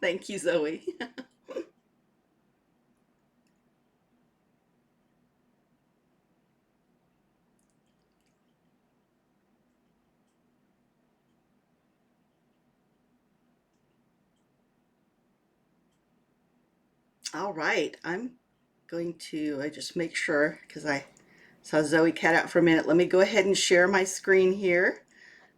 Thank you, Zoe. All right, I just make sure because I saw Zoe cat out for a minute. Let me go ahead and share my screen here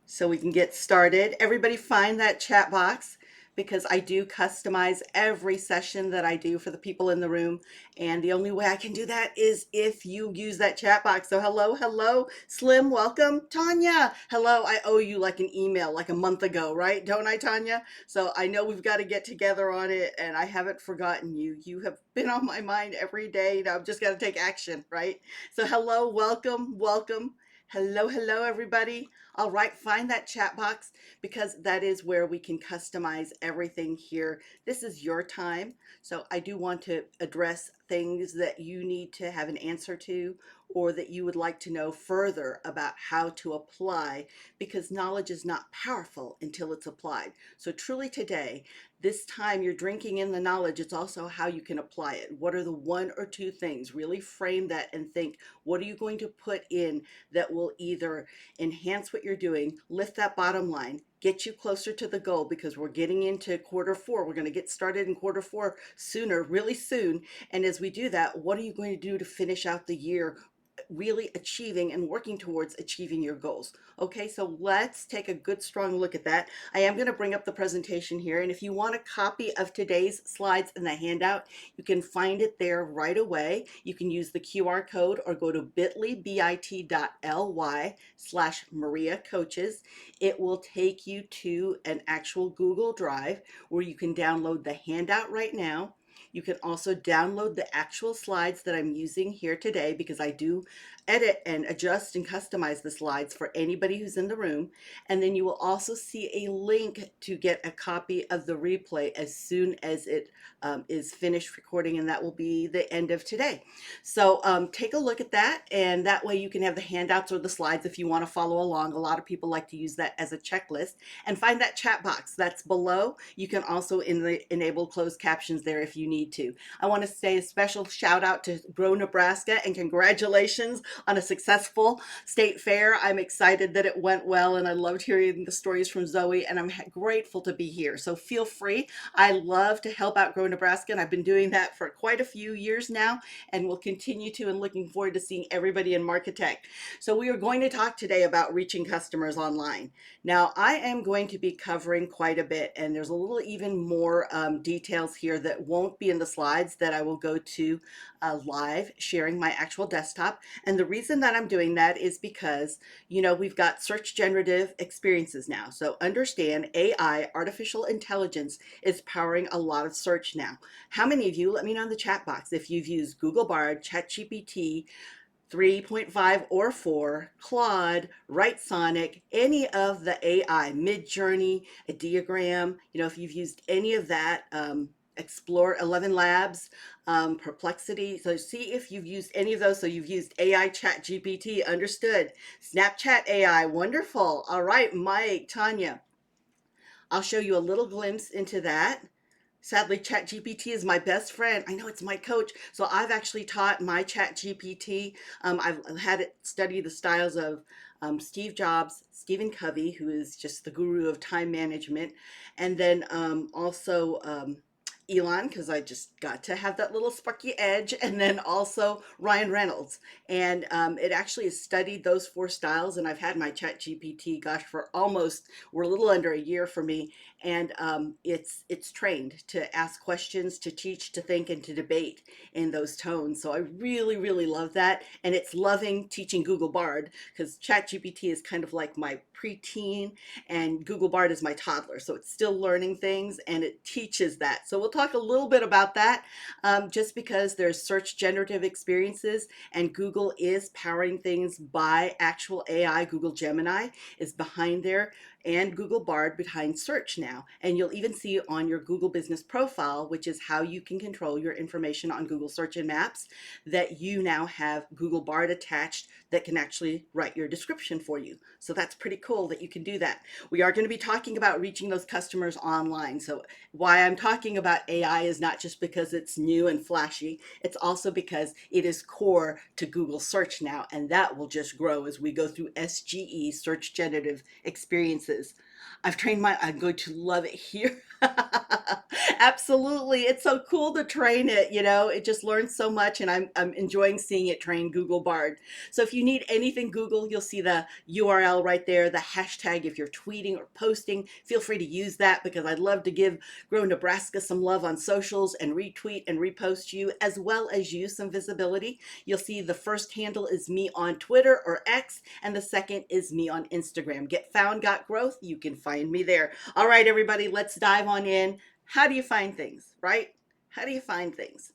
so we can get started. Everybody find that chat box because I do customize every session that I do for the people in the room. And the only way I can do that is if you use that chat box. So hello, hello, Slim, welcome. Tanya, hello. I owe you like an email like a month ago, right? Don't I, Tanya? So I know we've got to get together on it and I haven't forgotten you. You have been on my mind every day. Now I've just got to take action, right? So hello, welcome, welcome. Hello, hello, everybody. All right, find that chat box because that is where we can customize everything here. This is your time. So I do want to address things that you need to have an answer to or that you would like to know further about how to apply because knowledge is not powerful until it's applied. So truly today, this time you're drinking in the knowledge, it's also how you can apply it. What are the one or two things? Really frame that and think, what are you going to put in that will either enhance what you're doing, lift that bottom line, get you closer to the goal because we're getting into quarter four. We're going to get started in quarter four sooner, really soon. And as we do that, what are you going to do to finish out the year really achieving and working towards achieving your goals? Okay, so let's take a good strong look at that. I am going to bring up the presentation here, and if you want a copy of today's slides in the handout, you can find it there right away. You can use the QR code or go to bit.ly/Maria Coaches. It will take you to an actual Google Drive where you can download the handout right now. You can also download the actual slides that I'm using here today because I do edit and adjust and customize the slides for anybody who's in the room. And then you will also see a link to get a copy of the replay as soon as it is finished recording, and that will be the end of today. So take a look at that, and that way you can have the handouts or the slides if you want to follow along. A lot of people like to use that as a checklist. And find that chat box that's below. You can also enable closed captions there if you need to. I want to say a special shout out to Grow Nebraska and congratulations on a successful state fair. I'm excited that it went well and I loved hearing the stories from Zoe and I'm grateful to be here. So feel free. I love to help out Grow Nebraska and I've been doing that for quite a few years now and will continue to, and looking forward to seeing everybody in Marketech. So we are going to talk today about reaching customers online. Now I am going to be covering quite a bit and there's a little even more details here that won't be in the slides that I will go to live sharing my actual desktop. And the reason that I'm doing that is because, you know, we've got search generative experiences now. So understand AI, artificial intelligence, is powering a lot of search now. How many of you, let me know in the chat box, if you've used Google Bard, ChatGPT, 3.5 or 4, Claude, Write Sonic, any of the AI, Midjourney, a Diagram, you know, if you've used any of that, Explore 11 Labs, Perplexity. So see if you've used any of those. So you've used AI, Chat GPT, understood. Snapchat AI, wonderful. All right, Mike, Tanya, I'll show you a little glimpse into that. Sadly, ChatGPT is my best friend. I know it's my coach. So I've actually taught my ChatGPT. I've had it study the styles of Steve Jobs, Stephen Covey, who is just the guru of time management, and then also Elon, because I just got to have that little sparky edge, and then also Ryan Reynolds. And it actually has studied those four styles, and I've had my ChatGPT, gosh, for almost, we're a little under a year for me, and it's trained to ask questions, to teach, to think, and to debate in those tones. So I really, really love that, and it's loving teaching Google Bard because ChatGPT is kind of like my preteen, and Google Bard is my toddler. So it's still learning things, and it teaches that. So we'll talk a little bit about that, just because there's search generative experiences, and Google is powering things by actual AI. Google Gemini is behind there. and Google Bard behind search now. And you'll even see on your Google business profile, which is how you can control your information on Google search and maps, that you now have Google Bard attached that can actually write your description for you. So that's pretty cool that you can do that. We are going to be talking about reaching those customers online. So why I'm talking about AI is not just because it's new and flashy, it's also because it is core to Google search now, and that will just grow as we go through SGE, search generative experiences. I'm going to love it here. Absolutely. It's so cool to train it, it just learns so much, and I'm enjoying seeing it train Google Bard. So if you need anything Google, you'll see the URL right there, the hashtag. If you're tweeting or posting, feel free to use that, because I'd love to give Grow Nebraska some love on socials and retweet and repost you, as well as use some visibility. You'll see the first handle is me on Twitter or X, and the second is me on Instagram. Get Found, Got Growth. You can find me there. All right, everybody, let's dive on in. How do you find things, right? How do you find things?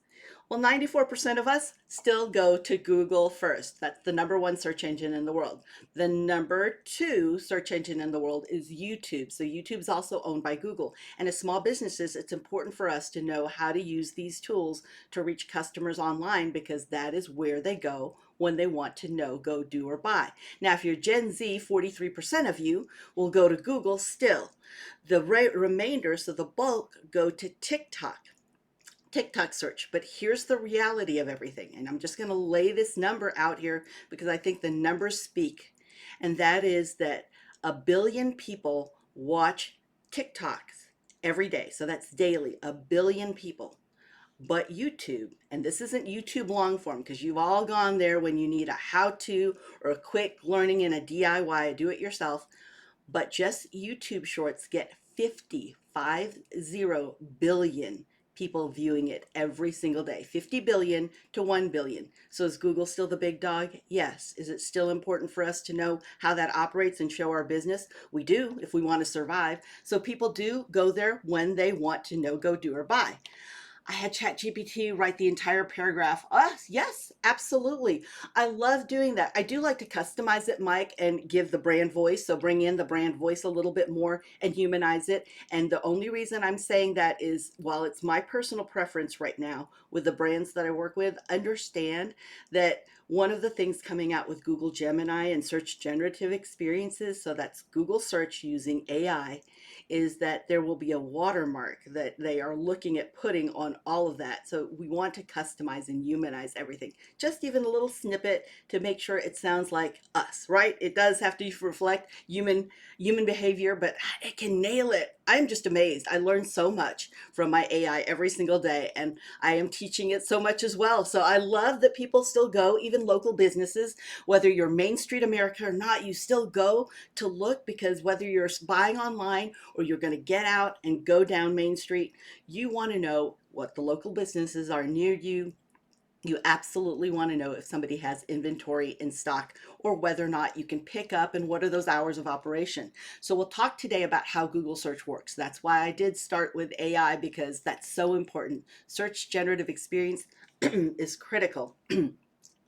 Well, 94% of us still go to Google first. That's the #1 search engine in the world. The #2 search engine in the world is YouTube. So YouTube is also owned by Google. And as small businesses, it's important for us to know how to use these tools to reach customers online, because that is where they go when they want to know, go, do, or buy. Now, if you're Gen Z, 43% of you will go to Google still. The remainder, so the bulk, go to TikTok search. But here's the reality of everything. And I'm just going to lay this number out here because I think the numbers speak. And that is that 1 billion people watch TikToks every day. So that's daily, 1 billion people. But YouTube, and this isn't YouTube long form, because you've all gone there when you need a how-to or a quick learning in a DIY, a do-it-yourself, but just YouTube shorts get 50 billion people viewing it every single day. 50 billion to 1 billion. So is Google still the big dog? Yes. Is it still important for us to know how that operates and show our business? We do, if we want to survive. So people do go there when they want to know, go, do, or buy. I had ChatGPT write the entire paragraph. Yes, absolutely. I love doing that. I do like to customize it, Mike, and give the brand voice. So bring in the brand voice a little bit more and humanize it. And the only reason I'm saying that is, while it's my personal preference right now with the brands that I work with, understand that one of the things coming out with Google Gemini and search generative experiences, so that's Google search using AI, is that there will be a watermark that they are looking at putting on all of that. So we want to customize and humanize everything. Just even a little snippet to make sure it sounds like us, right? It does have to reflect human behavior, but it can nail it. I'm just amazed. I learn so much from my AI every single day, and I am teaching it so much as well. So I love that people still go, even local businesses, whether you're Main Street America or not, you still go to look, because whether you're buying online or you're going to get out and go down Main Street, you want to know what the local businesses are near you. You absolutely want to know if somebody has inventory in stock, or whether or not you can pick up, and what are those hours of operation. So we'll talk today about how Google search works. That's why I did start with AI, because that's so important. Search generative experience is critical.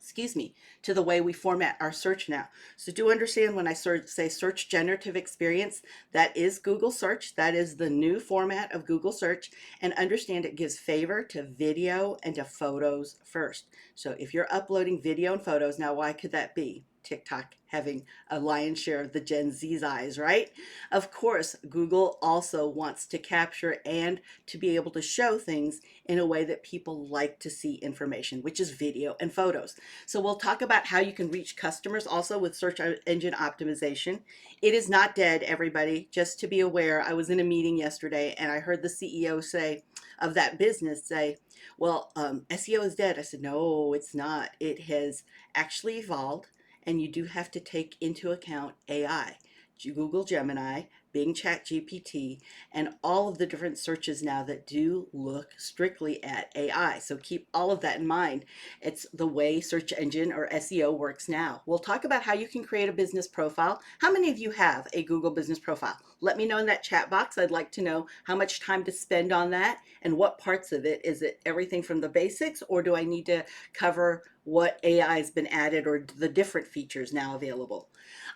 Excuse me, to the way we format our search now. So do understand, when I say search generative experience, that is Google search. That is the new format of Google search. And understand it gives favor to video and to photos first. So if you're uploading video and photos, now why could that be? TikTok having a lion's share of the Gen Z's eyes, right? Of course, Google also wants to capture and to be able to show things in a way that people like to see information, which is video and photos. So we'll talk about how you can reach customers also with search engine optimization. It is not dead, everybody. Just to be aware, I was in a meeting yesterday and I heard the CEO say of that business say, well, SEO is dead. I said, no, it's not. It has actually evolved. And you do have to take into account AI, Google Gemini, Bing ChatGPT, and all of the different searches now that do look strictly at AI. So keep all of that in mind. It's the way search engine or SEO works now. We'll talk about how you can create a business profile. How many of you have a Google business profile? Let me know in that chat box. I'd like to know how much time to spend on that and what parts of it. Is it everything from the basics, or do I need to cover what AI has been added or the different features now available?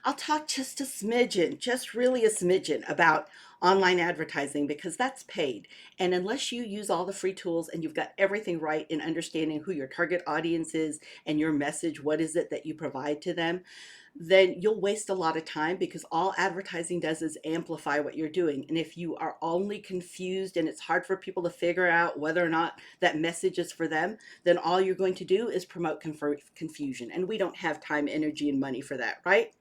I'll talk just a smidgen, just really a smidgen about online advertising because that's paid. And unless you use all the free tools and you've got everything right in understanding who your target audience is and your message, what is it that you provide to them, then you'll waste a lot of time because all advertising does is amplify what you're doing. And if you are only confused and it's hard for people to figure out whether or not that message is for them, then all you're going to do is promote confusion. And we don't have time, energy, and money for that, right?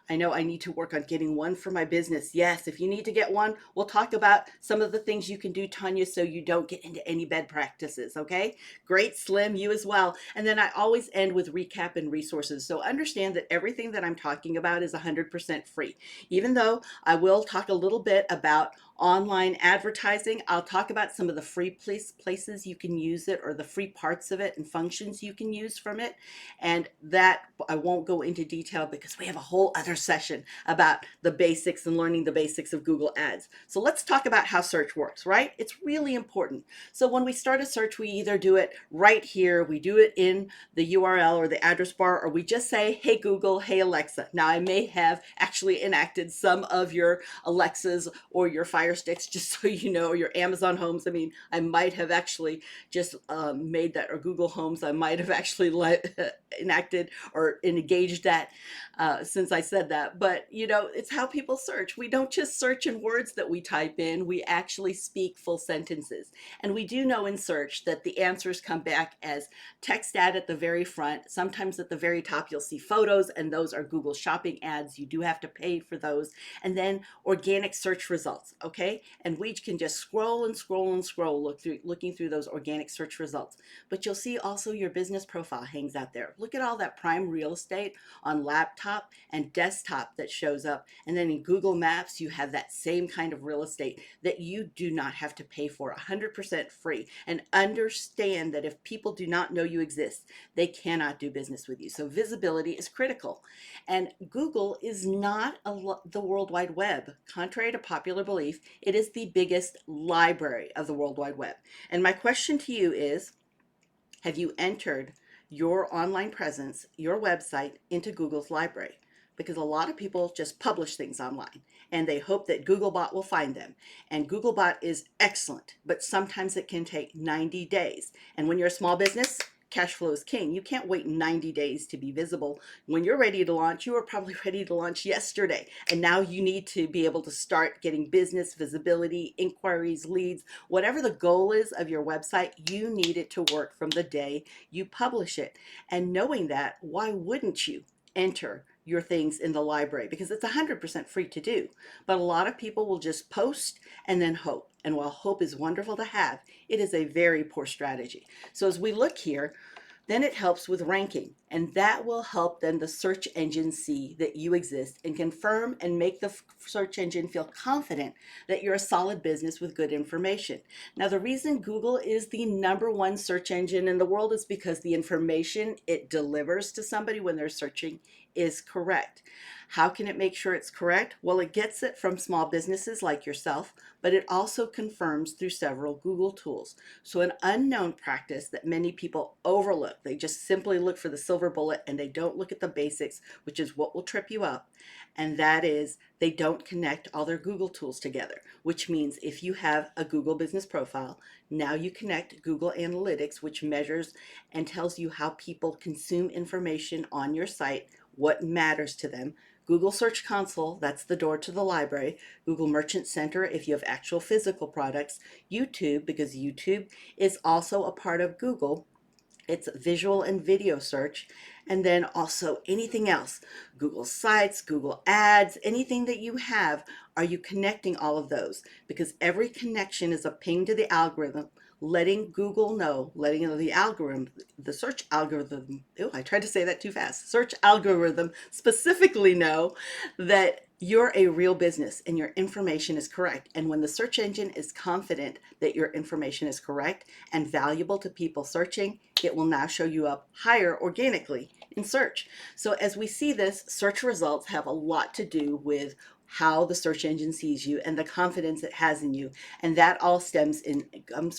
I know I need to work on getting one for my business. Yes, if you need to get one, we'll talk about some of the things you can do, Tanya, so you don't get into any bad practices, okay? Great, Slim, you as well. And then I always end with recap and resources. So understand that everything that I'm talking about is 100% free. Even though I will talk a little bit about online advertising, I'll talk about some of the free places you can use it or the free parts of it and functions you can use from it. And that I won't go into detail because we have a whole other session about the basics and learning the basics of Google Ads. So let's talk about how search works, right? It's really important. So when we start a search, we either do it right here, we do it in the URL or the address bar, or we just say, hey Google, hey Alexa. Now I may have actually enacted some of your Alexas or your Fire Sticks, just so you know, or your Amazon Homes. I mean, I might have actually just made that, or Google Homes, I might have actually enacted or engaged that since I said that. But you know, it's how people search. We don't just search in words that we type in, we actually speak full sentences. And we do know in search that the answers come back as text ad at the very front. Sometimes at the very top you'll see photos, and those are Google shopping ads. You do have to pay for those. And then organic search results, okay? And we can just scroll and scroll and scroll, looking through those organic search results. But you'll see also your business profile hangs out there. Look at all that prime real estate on laptop and desktop that shows up. And then in Google Maps, you have that same kind of real estate that you do not have to pay for, 100% free. And understand that if people do not know you exist, they cannot do business with you. So visibility is critical. And Google is not the World Wide Web. Contrary to popular belief, it is the biggest library of the World Wide Web. And my question to you is, have you entered your online presence, your website, into Google's library? Because a lot of people just publish things online and they hope that Googlebot will find them. And Googlebot is excellent, but sometimes it can take 90 days. And when you're a small business, cash flow is king. You can't wait 90 days to be visible. When you're ready to launch, you were probably ready to launch yesterday. And now you need to be able to start getting business visibility, inquiries, leads, whatever the goal is of your website, you need it to work from the day you publish it. And knowing that, why wouldn't you enter your things in the library? Because it's 100% free to do. But a lot of people will just post and then hope. And while hope is wonderful to have, it is a very poor strategy. So as we look here, then it helps with ranking, and that will help then the search engine see that you exist and confirm and make the search engine feel confident that you're a solid business with good information. Now, the reason Google is the #1 search engine in the world is because the information it delivers to somebody when they're searching is correct. How can it make sure it's correct? Well, it gets it from small businesses like yourself, but it also confirms through several Google tools. So an unknown practice that many people overlook, they just simply look for the silver bullet and they don't look at the basics, which is what will trip you up. And that is they don't connect all their Google tools together, which means if you have a Google business profile, now you connect Google Analytics, which measures and tells you how people consume information on your site, what matters to them. Google Search Console, that's the door to the library. Google Merchant Center, if you have actual physical products. YouTube, because YouTube is also a part of Google. It's visual and video search. And then also anything else, Google Sites, Google Ads, anything that you have, are you connecting all of those? Because every connection is a ping to the algorithm, letting Google know, letting the algorithm, the search algorithm, I tried to say that too fast, search algorithm specifically know that you're a real business and your information is correct. And when the search engine is confident that your information is correct and valuable to people searching, it will now show you up higher organically in search. So as we see this, search results have a lot to do with how the search engine sees you and the confidence it has in you. And that all comes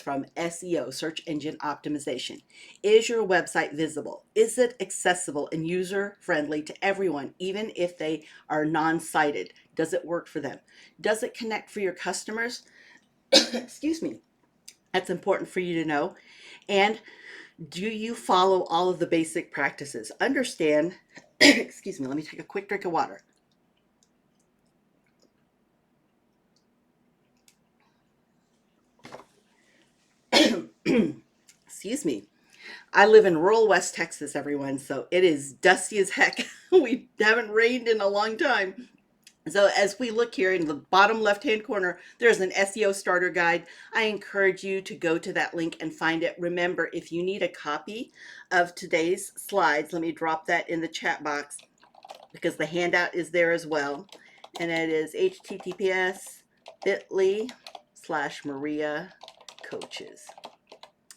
from SEO, search engine optimization. Is your website visible? Is it accessible and user friendly to everyone, even if they are non-sighted? Does it work for them? Does it connect for your customers? Excuse me. That's important for you to know. And do you follow all of the basic practices? Understand, excuse me, let me take a quick drink of water. Excuse me. I live in rural West Texas, everyone, so it is dusty as heck. We haven't rained in a long time. So as we look here in the bottom left-hand corner, there's an SEO starter guide. I encourage you to go to that link and find it. Remember, if you need a copy of today's slides, let me drop that in the chat box because the handout is there as well. And it is https://bit.ly/Maria Coaches.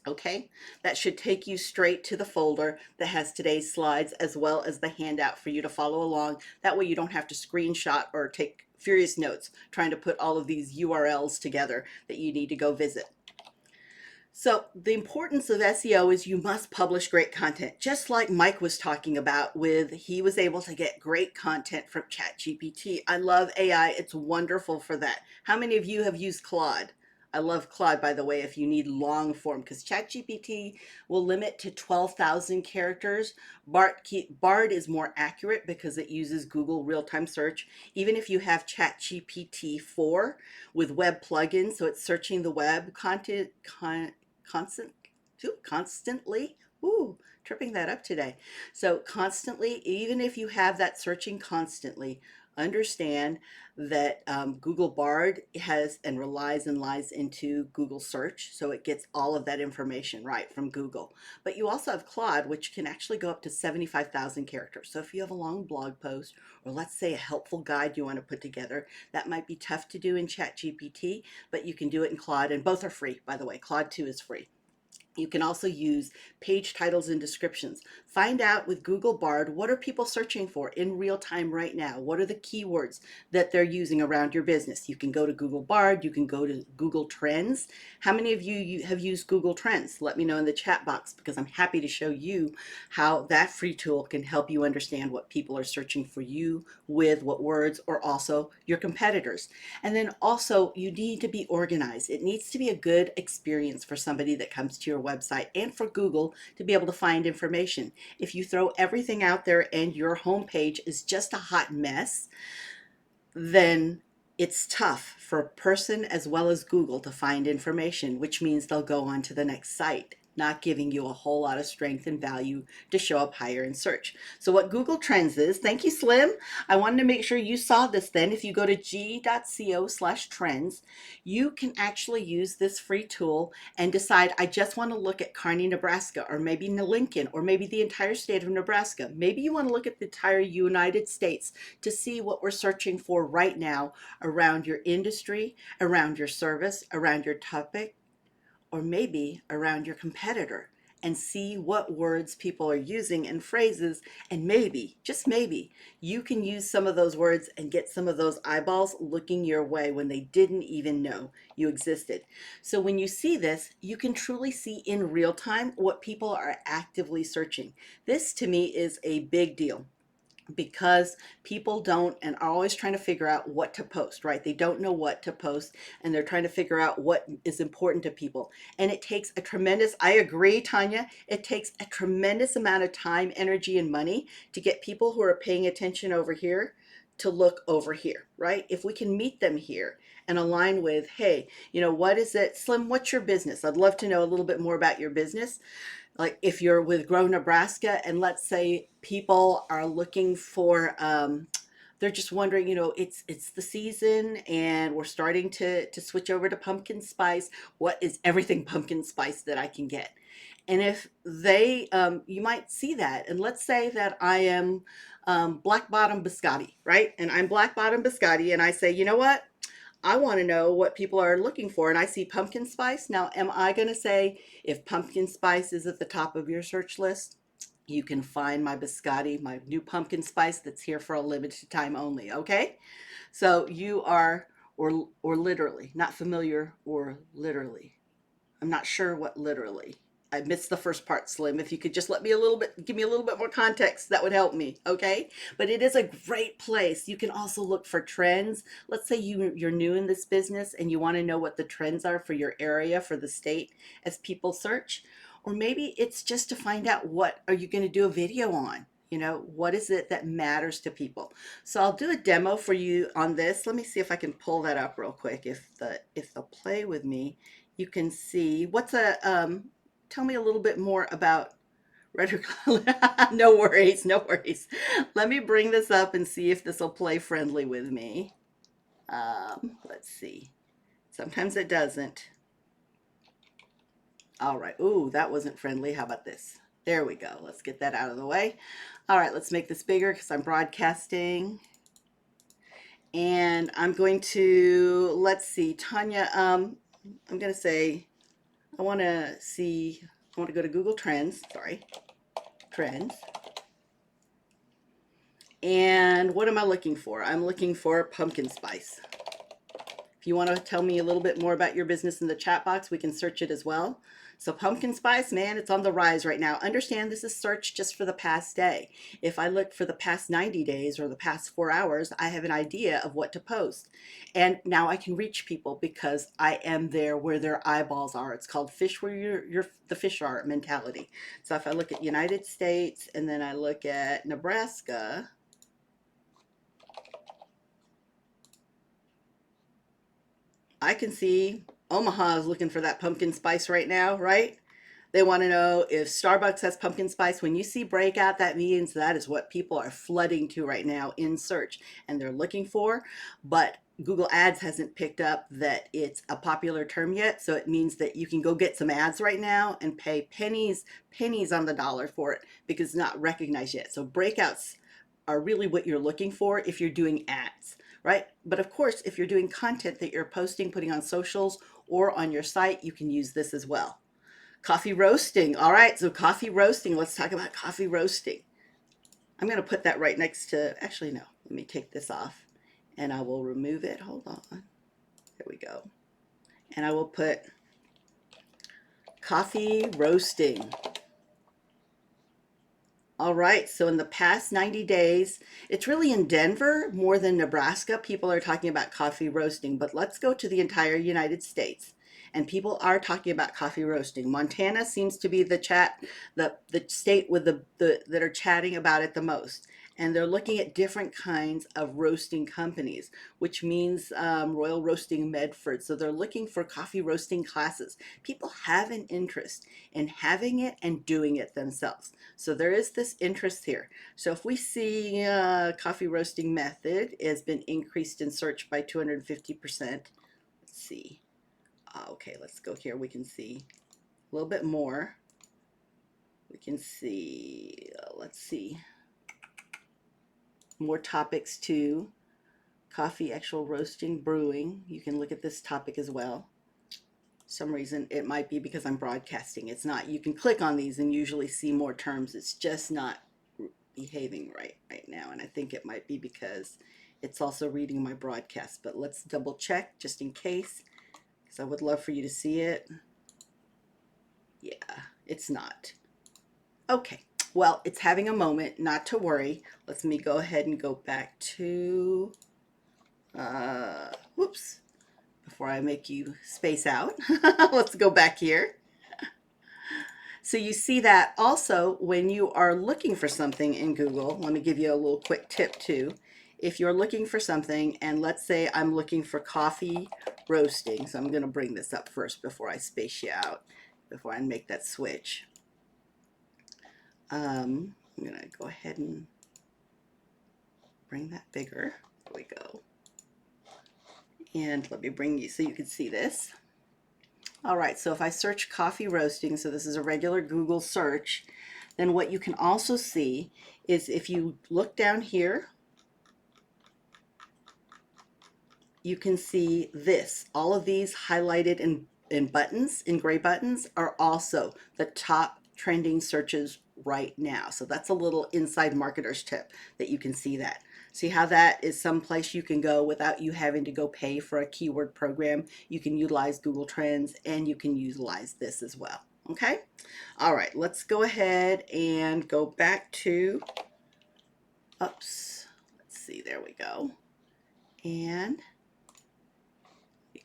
Okay, that should take you straight to the folder that has today's slides as well as the handout for you to follow along. That way you don't have to screenshot or take furious notes trying to put all of these URLs together that you need to go visit. So the importance of SEO is you must publish great content, just like Mike was talking about he was able to get great content from ChatGPT. I love AI. It's wonderful for that. How many of you have used Claude? I love Claude, by the way, if you need long form, because ChatGPT will limit to 12,000 characters. Bard is more accurate because it uses Google real-time search. Even if you have ChatGPT 4 with web plugins, so it's searching the web constantly. Ooh, tripping that up today. So constantly, even if you have that searching constantly, understand that Google Bard has and relies and lies into Google search. So it gets all of that information right from Google. But you also have Claude, which can actually go up to 75,000 characters. So if you have a long blog post, or let's say a helpful guide you want to put together, that might be tough to do in ChatGPT, but you can do it in Claude, and both are free, by the way. Claude 2 is free. You can also use page titles and descriptions. Find out with Google Bard, what are people searching for in real time right now? What are the keywords that they're using around your business? You can go to Google Bard. You can go to Google Trends. How many of you have used Google Trends? Let me know in the chat box, because I'm happy to show you how that free tool can help you understand what people are searching for you with, what words, or also your competitors. And then also, you need to be organized. It needs to be a good experience for somebody that comes to your website and for Google to be able to find information. If you throw everything out there and your homepage is just a hot mess, then it's tough for a person as well as Google to find information, which means they'll go on to the next site, not giving you a whole lot of strength and value to show up higher in search. So what Google Trends is, thank you, Slim. I wanted to make sure you saw this then. If you go to g.co/trends, you can actually use this free tool and decide, I just want to look at Kearney, Nebraska, or maybe Lincoln, or maybe the entire state of Nebraska. Maybe you want to look at the entire United States to see what we're searching for right now around your industry, around your service, around your topic, or maybe around your competitor, and see what words people are using and phrases. And maybe, just maybe, you can use some of those words and get some of those eyeballs looking your way when they didn't even know you existed. So when you see this, you can truly see in real time what people are actively searching. This to me is a big deal, because people don't and are always trying to figure out what to post, right? They don't know what to post, and they're trying to figure out what is important to people. And it takes a tremendous, I agree, Tanya, it takes a tremendous amount of time, energy, and money to get people who are paying attention over here to look over here, right? If we can meet them here and align with, hey, what is it? Slim, what's your business? I'd love to know a little bit more about your business. Like if you're with Grow Nebraska, and let's say people are looking for, they're just wondering, it's the season and we're starting to switch over to pumpkin spice. What is everything pumpkin spice that I can get? And if they, you might see that. And let's say that I am Black Bottom Biscotti, right? And I'm Black Bottom Biscotti, and I say, you know what? I want to know what people are looking for, and I see pumpkin spice. Now, am I going to say if pumpkin spice is at the top of your search list, you can find my biscotti, my new pumpkin spice that's here for a limited time only, okay? So you are, or literally, not familiar or literally. I'm not sure what literally. I missed the first part, Slim. If you could just let me a little bit, give me a little bit more context, that would help me, okay? But it is a great place. You can also look for trends. Let's say you're new in this business and you want to know what the trends are for your area, for the state, as people search. Or maybe it's just to find out what are you going to do a video on? You know, what is it that matters to people? So I'll do a demo for you on this. Let me see if I can pull that up real quick. If they'll play with me, you can see what's a tell me a little bit more about rhetoric. No worries, no worries. Let me bring this up and see if this will play friendly with me. Let's see. Sometimes it doesn't. All right. Ooh, that wasn't friendly. How about this? There we go. Let's get that out of the way. All right, let's make this bigger because I'm broadcasting. And I'm going to, let's see, Tanya, I'm going to say, I want to go to Google Trends, sorry, Trends. And what am I looking for? I'm looking for pumpkin spice. If you want to tell me a little bit more about your business in the chat box, we can search it as well. So pumpkin spice, man, it's on the rise right now. Understand this is search just for the past day. If I look for the past 90 days or the past 4 hours, I have an idea of what to post. And now I can reach people because I am there where their eyeballs are. It's called fish where the fish are mentality. So if I look at United States and then I look at Nebraska, I can see Omaha is looking for that pumpkin spice right now, right? They want to know if Starbucks has pumpkin spice. When you see breakout, that means that is what people are flooding to right now in search and they're looking for. But Google Ads hasn't picked up that it's a popular term yet. So it means that you can go get some ads right now and pay pennies on the dollar for it because it's not recognized yet. So breakouts are really what you're looking for if you're doing ads, right? But of course, if you're doing content that you're posting, putting on socials or on your site, you can use this as well. Coffee roasting. All right, so coffee roasting. Let's talk about coffee roasting. I'm going to put that right next to, actually, no, let me take this off and I will remove it. Hold on. There we go. And I will put coffee roasting. All right, so in the past 90 days, it's really in Denver more than Nebraska. People are talking about coffee roasting, but let's go to the entire United States. And people are talking about coffee roasting. Montana seems to be the state with that are chatting about it the most. And they're looking at different kinds of roasting companies, which means Royal Roasting Medford. So they're looking for coffee roasting classes. People have an interest in having it and doing it themselves. So there is this interest here. So if we see coffee roasting method has been increased in search by 250%. Let's see. Okay, let's go here. We can see a little bit more. We can see, let's see, more topics too. Coffee, actual roasting, brewing. You can look at this topic as well. Some reason it might be because I'm broadcasting. It's not. You can click on these and usually see more terms. It's just not behaving right now. And I think it might be because it's also reading my broadcast. But let's double check just in case, because I would love for you to see it. Yeah, it's not. Okay, well, it's having a moment, not to worry. Let me go ahead and go back to, whoops, before I make you space out. Let's go back here. So you see that also when you are looking for something in Google, let me give you a little quick tip too. If you're looking for something, and let's say I'm looking for coffee roasting, so I'm going to bring this up first before I space you out, before I make that switch. I'm going to go ahead and bring that bigger. There we go. And let me bring you so you can see this. All right, so if I search coffee roasting, so this is a regular Google search, then what you can also see is if you look down here, you can see this. All of these highlighted in buttons, in gray buttons, are also the top trending searches right now. So that's a little inside marketer's tip that you can see that. See how that is someplace you can go without you having to go pay for a keyword program. You can utilize Google Trends and you can utilize this as well. Okay. All right, let's go ahead and go back to, oops, let's see, there we go. And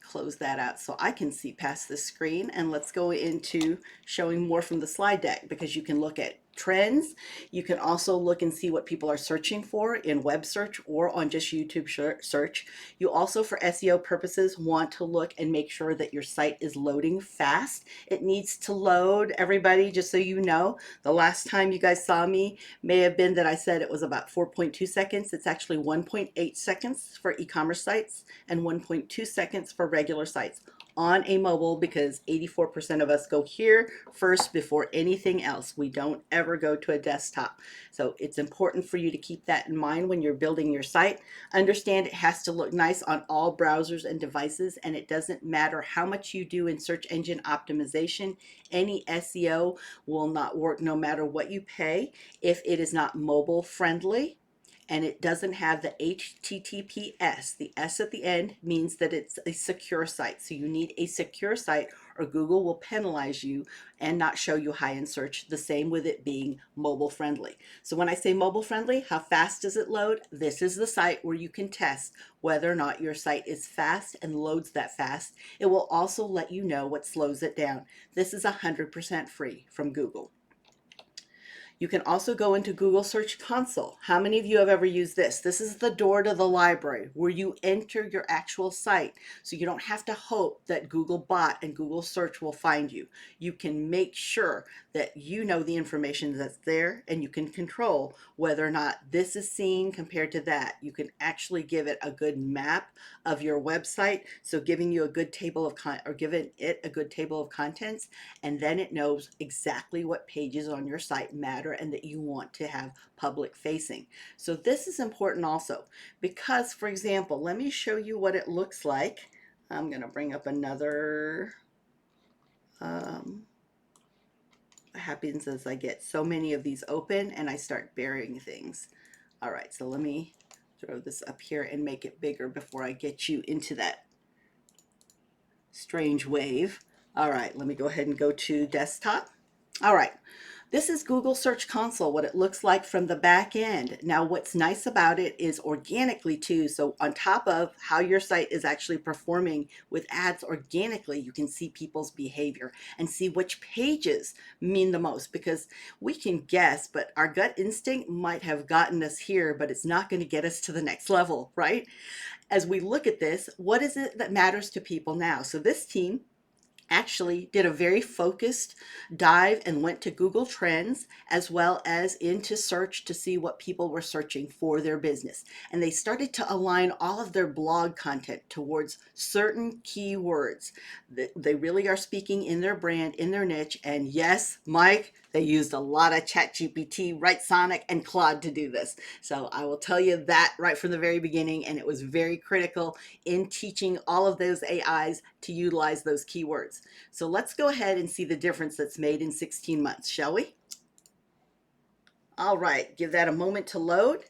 close that out so I can see past the screen, and let's go into showing more from the slide deck, because you can look at trends. You can also look and see what people are searching for in web search or on just YouTube search. You also, for SEO purposes, want to look and make sure that your site is loading fast. It needs to load, everybody, just so you know. The last time you guys saw me may have been that I said it was about 4.2 seconds. It's actually 1.8 seconds for e-commerce sites and 1.2 seconds for regular sites on a mobile, because 84% of us go here first before anything else. We don't ever go to a desktop. So it's important for you to keep that in mind when you're building your site. Understand it has to look nice on all browsers and devices, and it doesn't matter how much you do in search engine optimization. Any SEO will not work no matter what you pay if it is not mobile friendly. And it doesn't have the HTTPS. The S at the end means that it's a secure site. So you need a secure site or Google will penalize you and not show you high in search. The same with it being mobile friendly. So when I say mobile friendly, how fast does it load? This is the site where you can test whether or not your site is fast and loads that fast. It will also let you know what slows it down. This is 100% free from Google. You can also go into Google Search Console. How many of you have ever used this? This is the door to the library where you enter your actual site. So you don't have to hope that Google bot and Google search will find you. You can make sure that you know the information that's there, and you can control whether or not this is seen compared to that. You can actually give it a good map of your website. So giving you a good table of giving it a good table of contents, and then it knows exactly what pages on your site matter and that you want to have public facing. So this is important also because, for example, let me show you what it looks like. I'm going to bring up another happens as I get so many of these open and I start burying things. All right, so let me throw this up here and make it bigger before I get you into that strange wave. All right, let me go ahead and go to desktop. All right, this is Google Search Console, what it looks like from the back end. Now, what's nice about it is organically too. So on top of how your site is actually performing with ads organically, you can see people's behavior and see which pages mean the most, because we can guess, but our gut instinct might have gotten us here, but it's not going to get us to the next level, right? As we look at this, what is it that matters to people now? So this team actually did a very focused dive and went to Google Trends as well as into search to see what people were searching for their business. And they started to align all of their blog content towards certain keywords. They really are speaking in their brand, in their niche. And yes, Mike, they used a lot of ChatGPT, Right Sonic, and Claude to do this. So I will tell you that right from the very beginning, and it was very critical in teaching all of those AIs to utilize those keywords. So let's go ahead and see the difference that's made in 16 months, shall we? All right, give that a moment to load.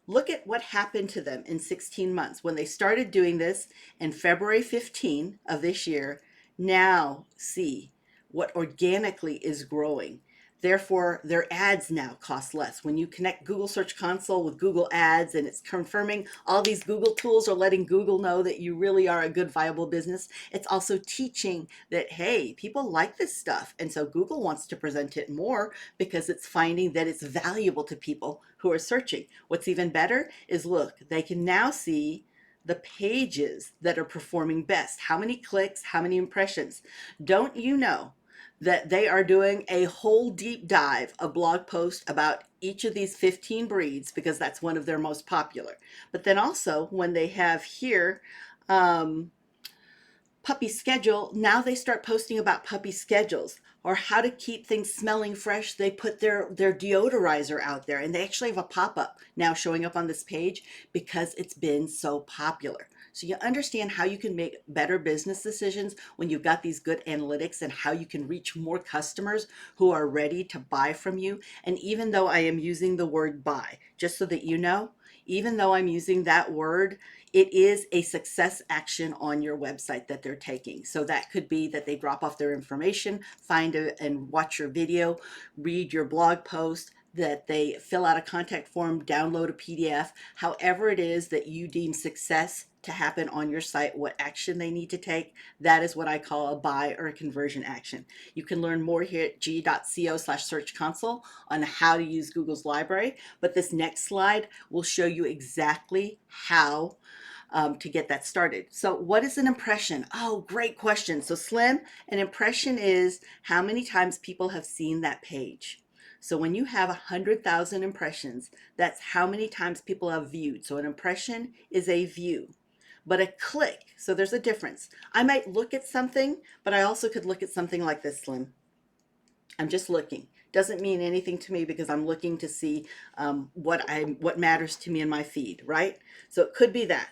Look at what happened to them in 16 months. When they started doing this in February 15 of this year, now see what organically is growing. Therefore, their ads now cost less. When you connect Google Search Console with Google Ads and it's confirming, all these Google tools are letting Google know that you really are a good, viable business. It's also teaching that, hey, people like this stuff. And so Google wants to present it more because it's finding that it's valuable to people who are searching. What's even better is, look, they can now see the pages that are performing best. How many clicks, how many impressions? Don't you know that they are doing a whole deep dive, a blog post about each of these 15 breeds, because that's one of their most popular. But then also when they have here puppy schedule, now they start posting about puppy schedules. or how to keep things smelling fresh, they put their deodorizer out there, and they actually have a pop-up now showing up on this page because it's been so popular. So you understand how you can make better business decisions when you've got these good analytics, and how you can reach more customers who are ready to buy from you. And even though I am using the word buy, just so that you know, even though I'm using that word, it is a success action on your website that they're taking. So that could be that they drop off their information, and watch your video, read your blog post, that they fill out a contact form, download a PDF, however it is that you deem success to happen on your site, what action they need to take. That is what I call a buy or a conversion action. You can learn more here at g.co/search console on how to use Google's library. But this next slide will show you exactly how to get that started. So what is an impression? Oh, great question. So Slim, an impression is how many times people have seen that page. So when you have 100,000 impressions, that's how many times people have viewed. So an impression is a view. But a click, so there's a difference. I might look at something, but I also could look at something like this, Slim. I'm just looking. Doesn't mean anything to me because I'm looking to see what matters to me in my feed, right? So it could be that.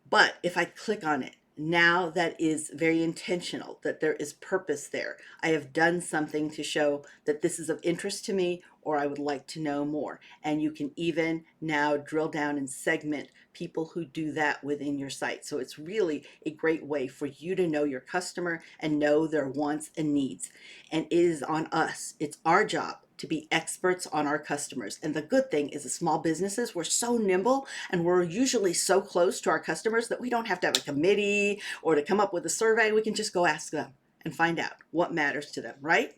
But if I click on it, now that is very intentional, that there is purpose there. I have done something to show that this is of interest to me, or I would like to know more. And you can even now drill down and segment people who do that within your site. So it's really a great way for you to know your customer and know their wants and needs. And it is on us. It's our job to be experts on our customers. And the good thing is, the small businesses, we're so nimble, and we're usually so close to our customers that we don't have to have a committee or to come up with a survey. We can just go ask them and find out what matters to them, right?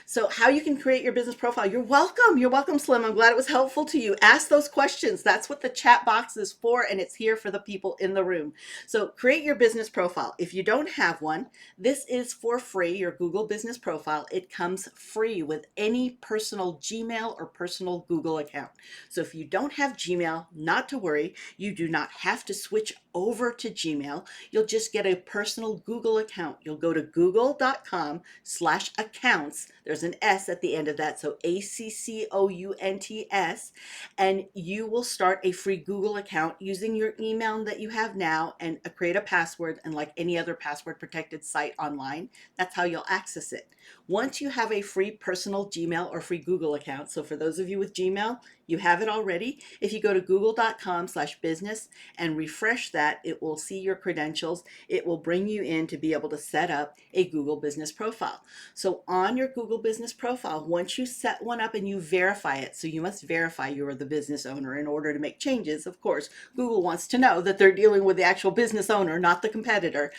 So how you can create your business profile. You're welcome. You're welcome, Slim. I'm glad it was helpful to you. Ask those questions. That's what the chat box is for, and it's here for the people in the room. So create your business profile. If you don't have one, this is for free, your Google business profile. It comes free with any personal Gmail or personal Google account. So if you don't have Gmail, not to worry. You do not have to switch over to Gmail. You'll just get a personal Google account. You'll go to google.com/accounts. There's an S at the end of that, so ACCOUNTS, and you will start a free Google account using your email that you have now, and create a password. And like any other password protected site online, that's how you'll access it. Once you have a free personal Gmail or free Google account, so for those of you with Gmail, you have it already. If you go to google.com/business and refresh that, it will see your credentials. It will bring you in to be able to set up a Google business profile. So on your Google business profile, once you set one up and you verify it, so you must verify you're the business owner in order to make changes. Of course, Google wants to know that they're dealing with the actual business owner, not the competitor.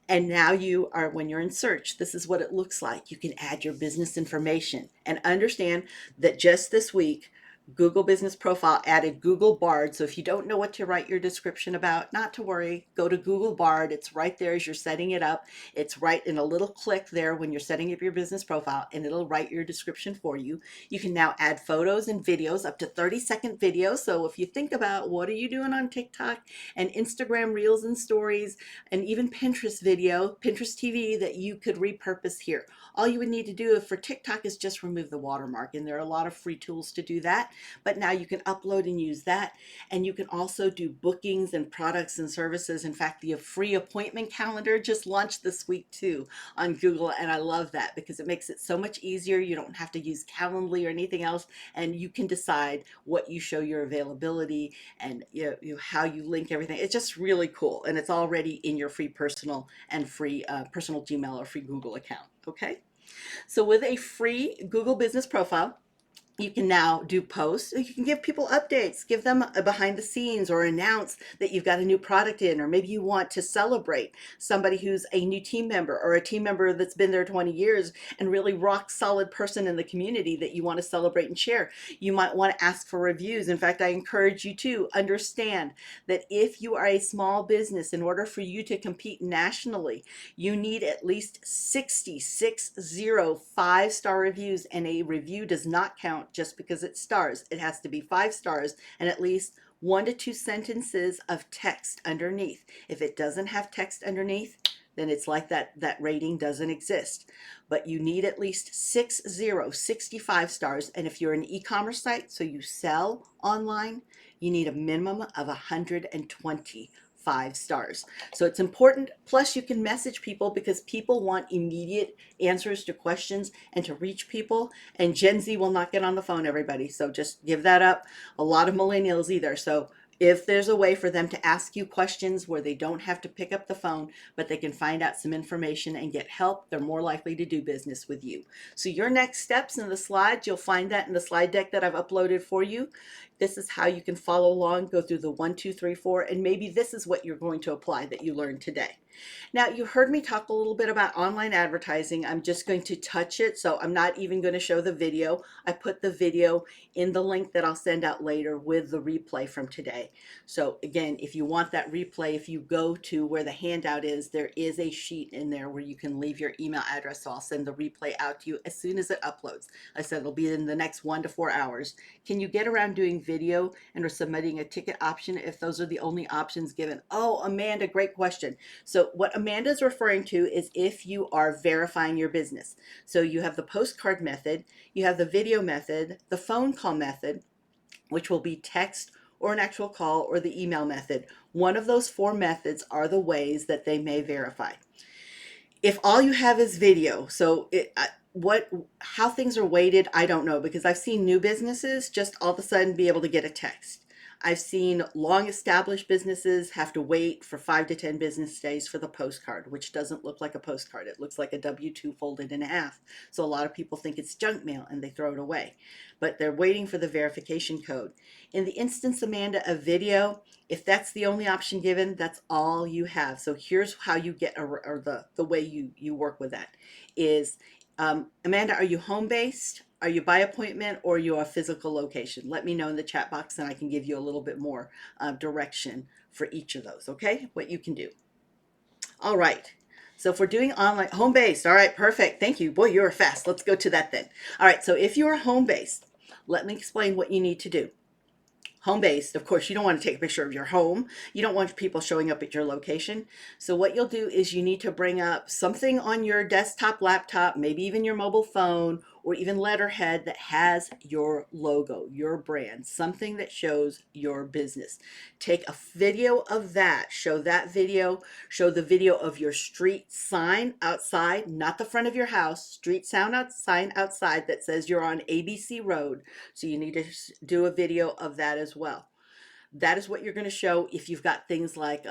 And now you are, when you're in search, this is what it looks like. You can add your business information, and understand that just this week, Google Business Profile added Google Bard. So if you don't know what to write your description about, not to worry, go to Google Bard. It's right there as you're setting it up. It's right in a little click there when you're setting up your business profile, and it'll write your description for you. You can now add photos and videos, up to 30-second videos. So if you think about what are you doing on TikTok and Instagram Reels and Stories, and even Pinterest video, Pinterest TV, that you could repurpose here. All you would need to do for TikTok is just remove the watermark, and there are a lot of free tools to do that. But now you can upload and use that. And you can also do bookings and products and services. In fact, the free appointment calendar just launched this week too on Google. And I love that because it makes it so much easier. You don't have to use Calendly or anything else. And you can decide what you show your availability, and how you link everything. It's just really cool. And it's already in your free personal and free personal Gmail or free Google account. Okay. So with a free Google business profile, you can now do posts. You can give people updates, give them a behind the scenes, or announce that you've got a new product in, or maybe you want to celebrate somebody who's a new team member, or a team member that's been there 20 years and really rock solid person in the community that you want to celebrate and share. You might want to ask for reviews. In fact, I encourage you to understand that if you are a small business, in order for you to compete nationally, you need at least 60 5-star reviews, and a review does not count just because it's stars. It has to be 5 stars and at least 1 to 2 sentences of text underneath. If it doesn't have text underneath, then it's like that rating doesn't exist. But you need at least 65 stars. And if you're an e-commerce site, so you sell online, you need a minimum of 125 stars. So it's important. Plus, you can message people because people want immediate answers to questions and to reach people. And Gen Z will not get on the phone, everybody. So just give that up. A lot of millennials either. So if there's a way for them to ask you questions where they don't have to pick up the phone, but they can find out some information and get help, they're more likely to do business with you. So your next steps in the slides, you'll find that in the slide deck that I've uploaded for you. This is how you can follow along, go through the 1, 2, 3, 4, and maybe this is what you're going to apply that you learned today. Now, you heard me talk a little bit about online advertising. I'm just going to touch it, so I'm not even going to show the video. I put the video in the link that I'll send out later with the replay from today. So again, if you want that replay, if you go to where the handout is, there is a sheet in there where you can leave your email address. So I'll send the replay out to you as soon as it uploads. I said it'll be in the next 1 to 4 hours. Can you get around doing video and or submitting a ticket option if those are the only options given? Oh, Amanda, great question. So what Amanda's referring to is if you are verifying your business. So you have the postcard method, you have the video method, the phone call method, which will be text or an actual call, or the email method. One of those 4 methods are the ways that they may verify. If all you have is video, so how things are weighted, I don't know, because I've seen new businesses just all of a sudden be able to get a text. I've seen long established businesses have to wait for 5 to 10 business days for the postcard, which doesn't look like a postcard. It looks like a W-2 folded in half. So a lot of people think it's junk mail and they throw it away, but they're waiting for the verification code. In the instance, Amanda, of video, if that's the only option given, that's all you have. So here's how you get, or the way you work with that is, Amanda, are you home-based? Are you by appointment, or are you a physical location? Let me know in the chat box and I can give you a little bit more direction for each of those, okay? What you can do. All right. So if we're doing online, home-based, all right, perfect. Thank you. Boy, you're fast. Let's go to that then. All right, so if you're home-based, let me explain what you need to do. Home-based, of course, you don't want to take a picture of your home. You don't want people showing up at your location. So what you'll do is you need to bring up something on your desktop, laptop, maybe even your mobile phone, or even letterhead that has your logo, your brand, something that shows your business. Take a video of that, show that video, show the video of your street sign outside, not the front of your house, street sign outside that says you're on ABC Road. So you need to do a video of that as well. That is what you're going to show. If you've got things like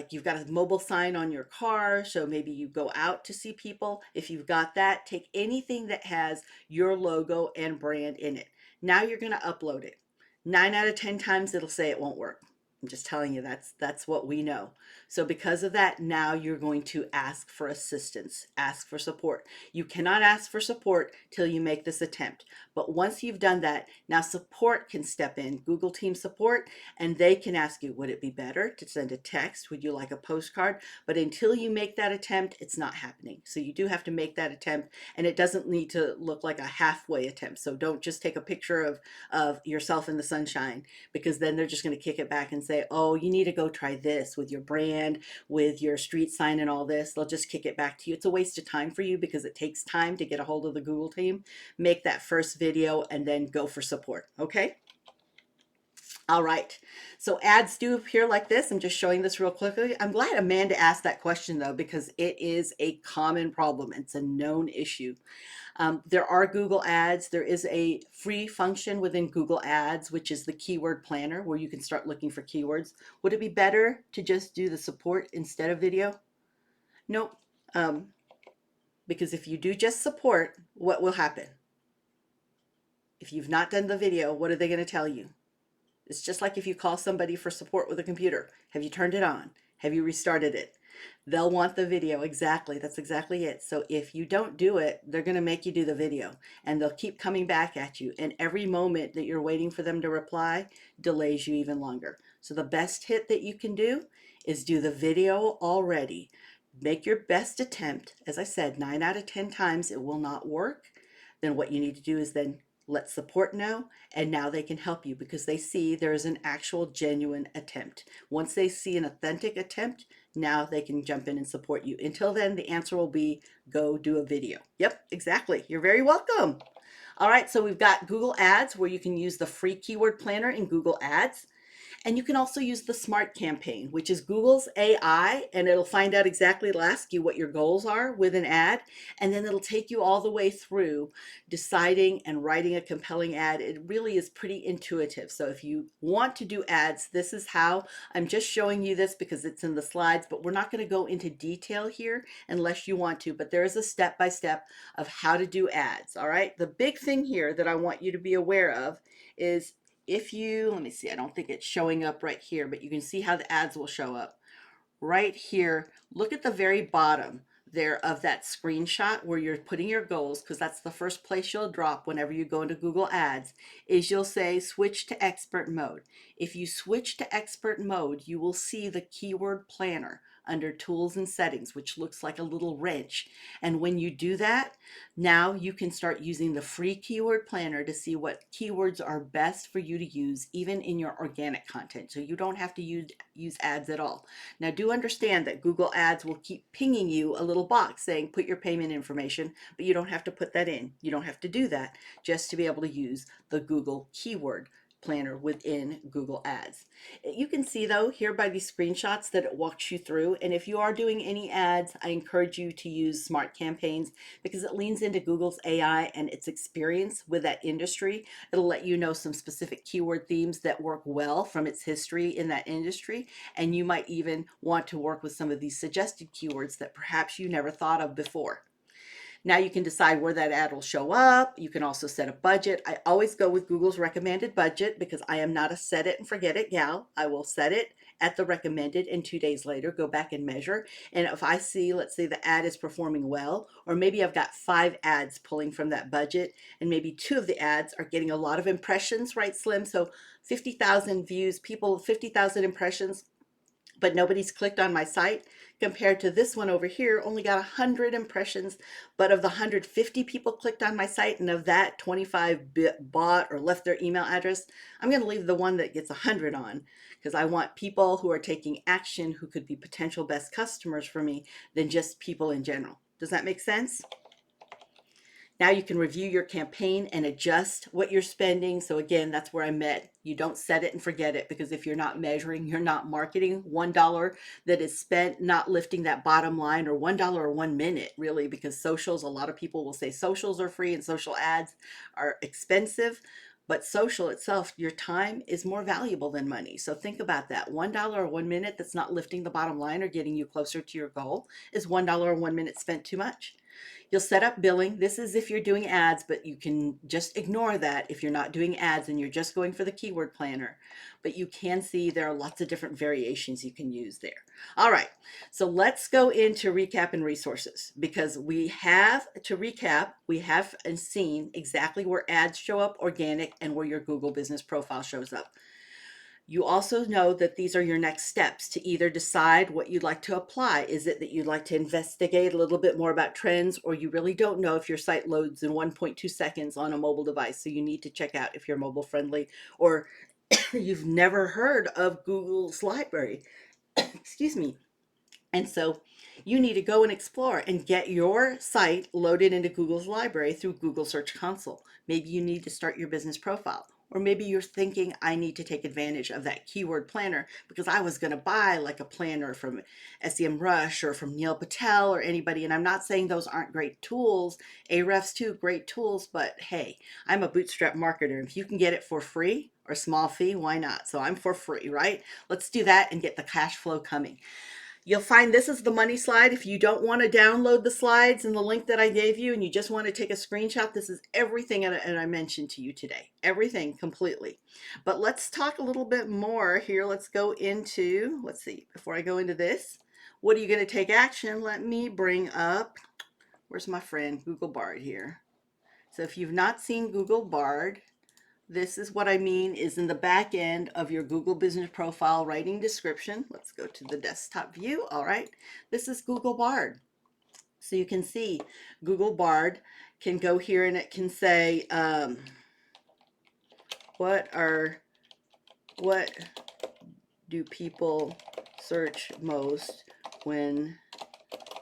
you've got a mobile sign on your car, so maybe you go out to see people. If you've got that, take anything that has your logo and brand in it. Now you're going to upload it. 9 out of 10 times it'll say it won't work. I'm just telling you, that's what we know. So because of that, now you're going to ask for assistance, ask for support. You cannot ask for support till you make this attempt. But once you've done that, now support can step in, Google Team support, and they can ask you, would it be better to send a text? Would you like a postcard? But until you make that attempt, it's not happening. So you do have to make that attempt, and it doesn't need to look like a halfway attempt. So don't just take a picture of yourself in the sunshine, because then they're just going to kick it back and say, oh, you need to go try this with your brand, with your street sign and all this. They'll just kick it back to you. It's a waste of time for you because it takes time to get a hold of the Google team. Make that first video and then go for support, okay? All right, so ads do appear like this. I'm just showing this real quickly. I'm glad Amanda asked that question though, because it is a common problem. It's a known issue. There are Google Ads. There is a free function within Google Ads, which is the keyword planner, where you can start looking for keywords. Would it be better to just do the support instead of video? Nope. Because if you do just support, what will happen? If you've not done the video, what are they going to tell you? It's just like if you call somebody for support with a computer. Have you turned it on? Have you restarted it? They'll want the video. Exactly. That's exactly it. So if you don't do it, they're going to make you do the video, and they'll keep coming back at you. And every moment that you're waiting for them to reply delays you even longer. So the best hit that you can do is do the video already. Make your best attempt. As I said, 9 out of 10 times it will not work. Then what you need to do is then let support know, and now they can help you because they see there is an actual genuine attempt. Once they see an authentic attempt, now they can jump in and support you. Until then, the answer will be go do a video. Yep, exactly. You're very welcome. All right, so we've got Google Ads where you can use the free keyword planner in Google Ads. And you can also use the SMART campaign, which is Google's AI, and it'll find out exactly, it'll ask you what your goals are with an ad, and then it'll take you all the way through deciding and writing a compelling ad. It really is pretty intuitive. So if you want to do ads, this is how. I'm just showing you this because it's in the slides, but we're not going to go into detail here unless you want to, but there is a step-by-step of how to do ads. All right. The big thing here that I want you to be aware of is if you, let me see, I don't think it's showing up right here, but you can see how the ads will show up. Right here, look at the very bottom there of that screenshot where you're putting your goals, because that's the first place you'll drop whenever you go into Google Ads, is you'll say switch to expert mode. If you switch to expert mode, you will see the keyword planner under tools and settings, which looks like a little wrench. And when you do that, now you can start using the free keyword planner to see what keywords are best for you to use, even in your organic content. So you don't have to use ads at all. Now do understand that Google Ads will keep pinging you a little box saying put your payment information, but you don't have to put that in. You don't have to do that just to be able to use the Google keyword planner within Google Ads. You can see though here by these screenshots that it walks you through, and if you are doing any ads, I encourage you to use Smart Campaigns because it leans into Google's AI and its experience with that industry. It'll let you know some specific keyword themes that work well from its history in that industry, and you might even want to work with some of these suggested keywords that perhaps you never thought of before. Now you can decide where that ad will show up. You can also set a budget. I always go with Google's recommended budget because I am not a set it and forget it gal. I will set it at the recommended and 2 days later go back and measure. And if I see, let's say the ad is performing well, or maybe I've got 5 ads pulling from that budget and maybe 2 of the ads are getting a lot of impressions, right, Slim? So 50,000 views, 50,000 impressions, but nobody's clicked on my site, compared to this one over here only got 100 impressions, but of the 150 people clicked on my site, and of that 25 bought or left their email address. I'm going to leave the one that gets 100 on because I want people who are taking action who could be potential best customers for me than just people in general. Does that make sense? Now you can review your campaign and adjust what you're spending. So again, that's where I met. You don't set it and forget it, because if you're not measuring, you're not marketing. $1 that is spent not lifting that bottom line, or $1 or 1 minute really, because socials, a lot of people will say socials are free and social ads are expensive. But social itself, your time is more valuable than money. So think about that. $1 or 1 minute that's not lifting the bottom line or getting you closer to your goal. Is $1 or 1 minute spent too much? You'll set up billing. This is if you're doing ads, but you can just ignore that if you're not doing ads and you're just going for the keyword planner. But you can see there are lots of different variations you can use there. All right, so let's go into recap and resources, because we have to recap, we have seen exactly where ads show up organic and where your Google business profile shows up. You also know that these are your next steps to either decide what you'd like to apply. Is it that you'd like to investigate a little bit more about trends, or you really don't know if your site loads in 1.2 seconds on a mobile device? So you need to check out if you're mobile friendly, or you've never heard of Google's library. Excuse me. And so you need to go and explore and get your site loaded into Google's library through Google Search Console. Maybe you need to start your business profile. Or maybe you're thinking, I need to take advantage of that keyword planner because I was going to buy like a planner from SEMrush or from Neil Patel or anybody. And I'm not saying those aren't great tools. Ahrefs too, great tools. But hey, I'm a bootstrap marketer. If you can get it for free or small fee, why not? So I'm for free, right? Let's do that and get the cash flow coming. You'll find this is the money slide. If you don't want to download the slides and the link that I gave you and you just want to take a screenshot, this is everything that I mentioned to you today. Everything completely. But let's talk a little bit more here. Let's go into, let's see, before I go into this, what are you going to take action? Let me bring up, where's my friend Google Bard here? So if you've not seen Google Bard, this is what I mean is in the back end of your Google business profile writing description. Let's go to the desktop view. All right. This is Google Bard. So you can see Google Bard can go here and it can say, what do people search most when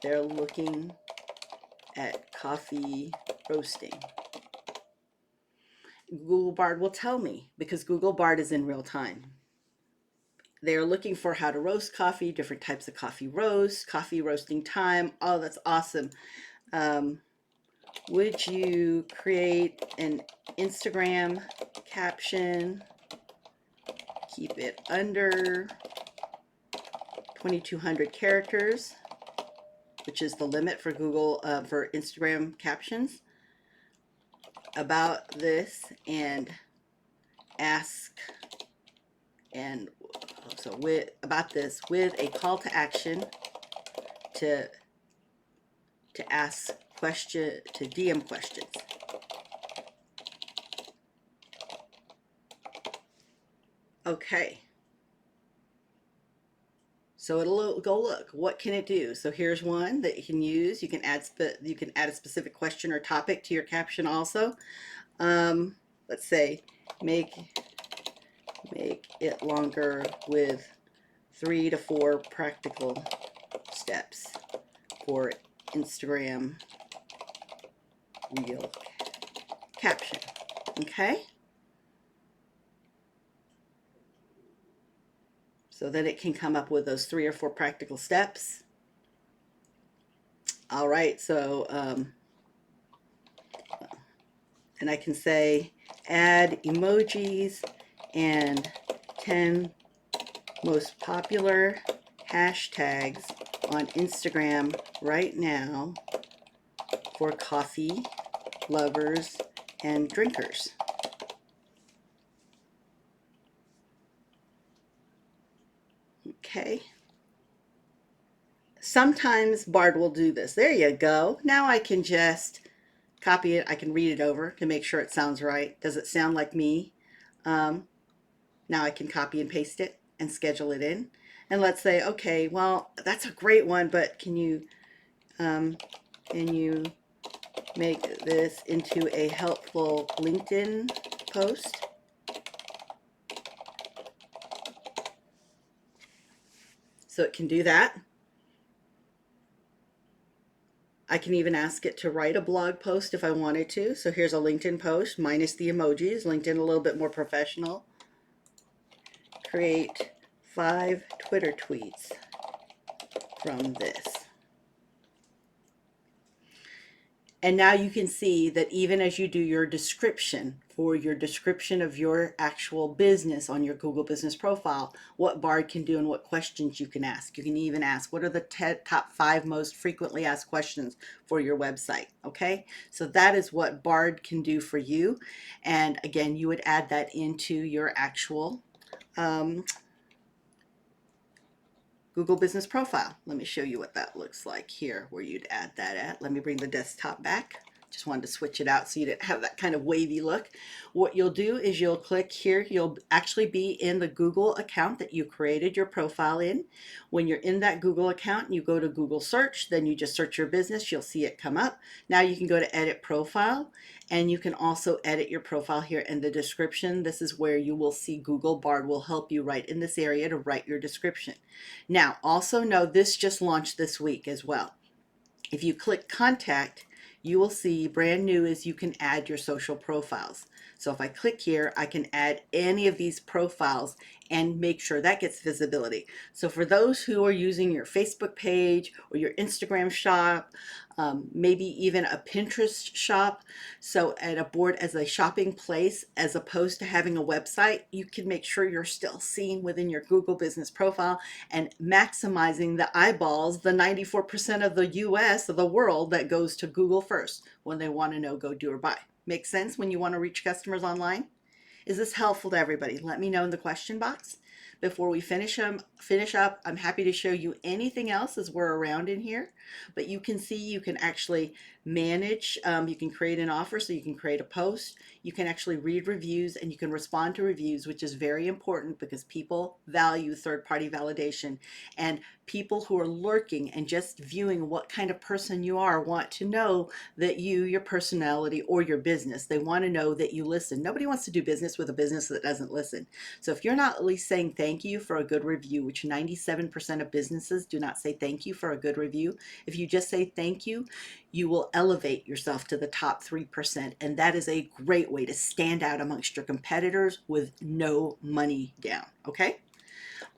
they're looking at coffee roasting? Google Bard will tell me because Google Bard is in real time. They're looking for how to roast coffee, different types of coffee roast, coffee roasting time. Oh, that's awesome. Would you create an Instagram caption? Keep it under 2,200 characters, which is the limit for Google, for Instagram captions, about this, and ask, and so with about this with a call to action to ask question, to DM questions. Okay. So it'll go look, what can it do? So here's one that you can use. You can add a specific question or topic to your caption also. Let's say make it longer with 3 to 4 practical steps for Instagram reel caption. Okay. So that it can come up with those 3 or 4 practical steps. All right, so and I can say add emojis and 10 most popular hashtags on Instagram right now for coffee lovers and drinkers. Okay. Sometimes Bard will do this. There you go. Now I can just copy it. I can read it over to make sure it sounds right. Does it sound like me? Now I can copy and paste it and schedule it in. And let's say, okay, well, that's a great one, but can you make this into a helpful LinkedIn post? So it can do that. I can even ask it to write a blog post if I wanted to. So here's a LinkedIn post minus the emojis. LinkedIn a little bit more professional. Create 5 Twitter tweets from this. And now you can see that even as you do your description for your description of your actual business on your Google Business Profile, what Bard can do and what questions you can ask. You can even ask, what are the top 5 most frequently asked questions for your website? Okay, so that is what Bard can do for you. And again, you would add that into your actual Google Business Profile. Let me show you what that looks like here, where you'd add that at. Let me bring the desktop back. Just wanted to switch it out so you didn't have that kind of wavy look. What you'll do is you'll click here. You'll actually be in the Google account that you created your profile in. When you're in that Google account, you go to Google search, then you just search your business. You'll see it come up. Now you can go to edit profile, and you can also edit your profile here in the description. This is where you will see Google Bard will help you right in this area to write your description. Now, also know this just launched this week as well. If you click contact, you will see brand new is you can add your social profiles. So if I click here, I can add any of these profiles and make sure that gets visibility. So for those who are using your Facebook page or your Instagram shop, maybe even a Pinterest shop, so at a board as a shopping place as opposed to having a website, you can make sure you're still seen within your Google Business Profile and maximizing the eyeballs, the 94% of the US, of the world, that goes to Google first when they want to know, go, do, or buy. Makes sense when you want to reach customers online? Is this helpful to everybody? Let me know in the question box. Before we finish up, I'm happy to show you anything else as we're around in here. But you can see you can actually manage, you can create an offer, so you can create a post. You can actually read reviews and you can respond to reviews, which is very important because people value third-party validation. And people who are lurking and just viewing what kind of person you are want to know that your personality or your business, they want to know that you listen. Nobody wants to do business with a business that doesn't listen. So if you're not at least saying thank you for a good review, which 97% of businesses do not say thank you for a good review, if you just say thank you, you will elevate yourself to the top 3%. And that is a great way to stand out amongst your competitors with no money down. Okay?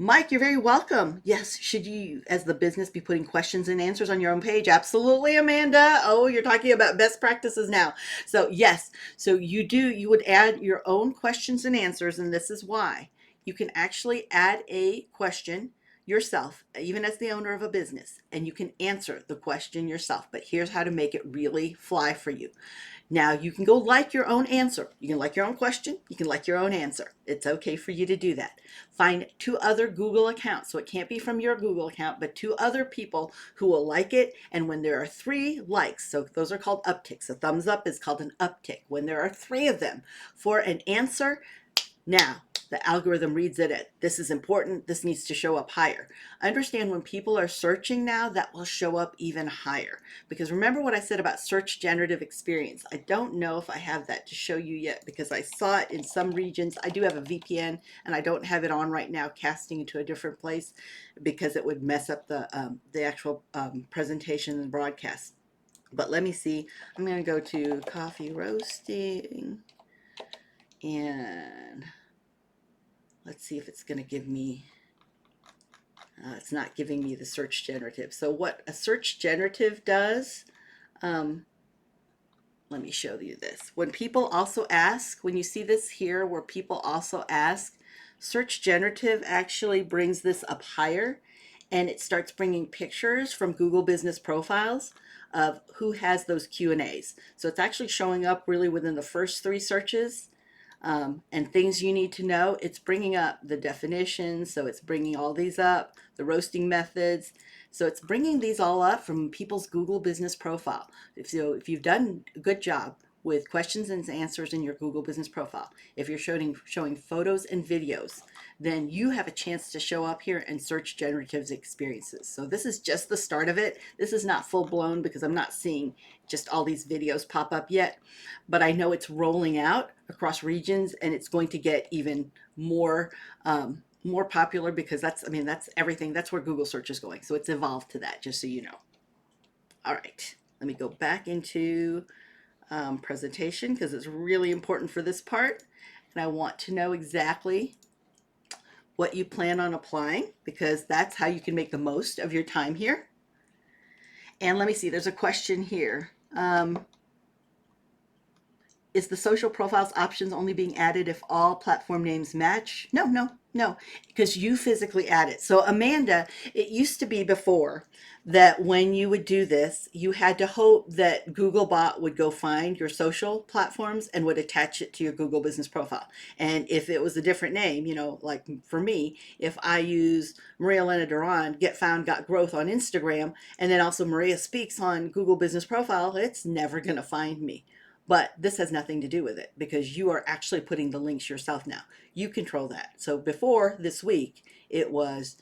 Mike, you're very welcome. Yes, should you, as the business, be putting questions and answers on your own page? Absolutely, Amanda. Oh, you're talking about best practices now. So yes, so you would add your own questions and answers, and this is why. You can actually add a question yourself, even as the owner of a business, and you can answer the question yourself. But here's how to make it really fly for you. Now you can go like your own answer. You can like your own question. You can like your own answer. It's okay for you to do that. Find 2 other Google accounts. So it can't be from your Google account, but 2 other people who will like it. And when there are 3 likes, so those are called upticks. A thumbs up is called an uptick. When there are 3 of them for an answer, now the algorithm reads it at, this is important, this needs to show up higher. Understand when people are searching now, that will show up even higher. Because remember what I said about search generative experience. I don't know if I have that to show you yet because I saw it in some regions. I do have a VPN and I don't have it on right now, casting into a different place because it would mess up the actual presentation and broadcast. But let me see. I'm going to go to coffee roasting and let's see if it's going to give me, it's not giving me the search generative. So what a search generative does, let me show you this. When people also ask, when you see this here where people also ask, search generative actually brings this up higher and it starts bringing pictures from Google Business Profiles of who has those Q&As. So it's actually showing up really within the first 3 searches. And things you need to know. It's bringing up the definitions, so it's bringing all these up, the roasting methods. So it's bringing these all up from people's Google Business Profile. If you've done a good job with questions and answers in your Google Business Profile, if you're showing photos and videos, then you have a chance to show up here and search generative experiences. So this is just the start of it. This is not full blown because I'm not seeing just all these videos pop up yet, but I know it's rolling out across regions and it's going to get even more popular because that's everything. That's where Google search is going. So it's evolved to that, just so you know. All right, let me go back into presentation because it's really important for this part. And I want to know exactly what you plan on applying because that's how you can make the most of your time here. And let me see, there's a question here. Is the social profiles options only being added if all platform names match? No, because you physically add it. So Amanda, it used to be before that when you would do this, you had to hope that Googlebot would go find your social platforms and would attach it to your Google Business Profile. And if it was a different name, like for me, if I use Elena Duron, Get Found, Got Growth on Instagram, and then also Maria Speaks on Google Business Profile, it's never going to find me. But this has nothing to do with it because you are actually putting the links yourself now. You control that. So before this week, it was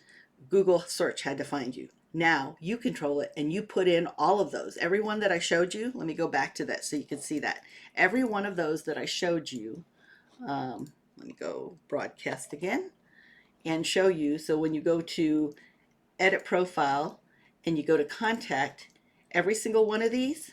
Google search had to find you. Now you control it and you put in all of those. Every one that I showed you, let me go back to that so you can see that. Every one of those that I showed you, let me go broadcast again and show you. So when you go to edit profile and you go to contact, every single one of these,